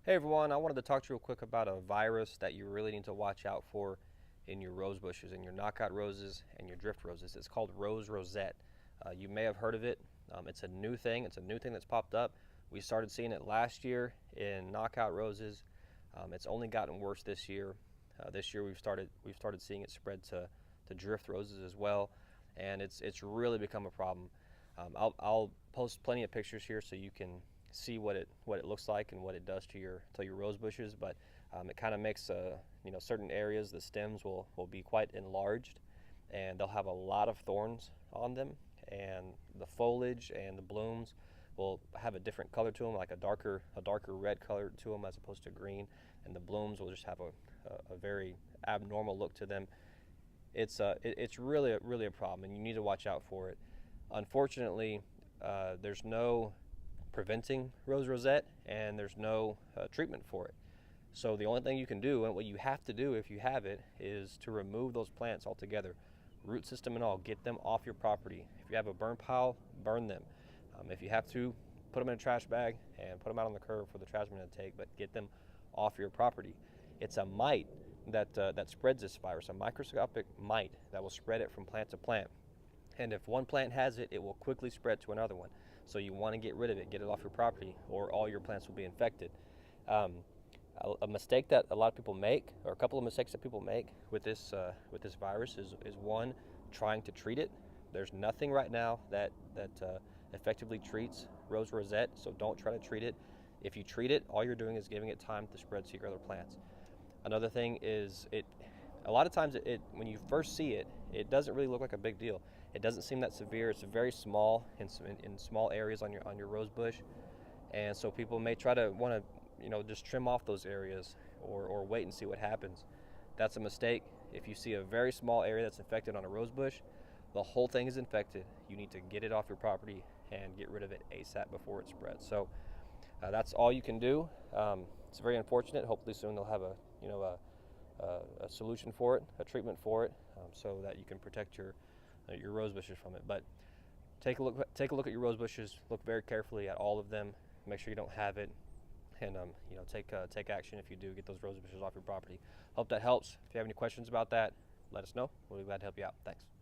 Hey everyone, I wanted to talk to you real quick about a virus that you really need to watch out for in your rose bushes, in your knockout roses and your drift roses. It's called Rossette. You may have heard of it. It's a new thing. It's a new thing that's popped up. We started seeing it last year in knockout roses. It's only gotten worse this year. This year we've started seeing it spread to drift roses as well, and it's really become a problem. I'll post plenty of pictures here so you can see what it looks like and what it does to your rose bushes. But it kind of makes certain areas, the stems will be quite enlarged, and they'll have a lot of thorns on them, and the foliage and the blooms will have a different color to them, like a darker red color to them as opposed to green, and the blooms will just have a very abnormal look to them. It's really a problem, and you need to watch out for it. Unfortunately, there's no preventing rosette, and there's no treatment for it. So the only thing you can do, and what you have to do if you have it, is to remove those plants altogether, root system and all. Get them off your property. If you have a burn pile, burn them. If you have to, put them in a trash bag and put them out on the curb for the trashman to take, but get them off your property. It's a mite that spreads this virus, a microscopic mite that will spread it from plant to plant. And if one plant has it, it will quickly spread to another one. So you want to get rid of it, get it off your property, or all your plants will be infected. A mistake that a lot of people make, or a couple of mistakes that people make with this virus is one, trying to treat it. There's nothing right now that effectively treats rosette, so don't try to treat it. If you treat it, all you're doing is giving it time to spread to your other plants. Another thing is a lot of times when you first see it, it doesn't really look like a big deal. It doesn't seem that severe. It's very small in small areas on your rose bush, and so people may try to want to just trim off those areas or wait and see what happens. That's a mistake. If you see a very small area that's infected on a rose bush, the whole thing is infected. You need to get it off your property and get rid of it ASAP before it spreads. So that's all you can do. It's very unfortunate. Hopefully soon they'll have a solution for it, a treatment for it, so that you can protect your rose bushes from it. But take a look at your rose bushes. Look very carefully at all of them. Make sure you don't have it, and take action if you do get those rose bushes off your property. Hope that helps. If you have any questions about that, let us know. We'll be glad to help you out. Thanks.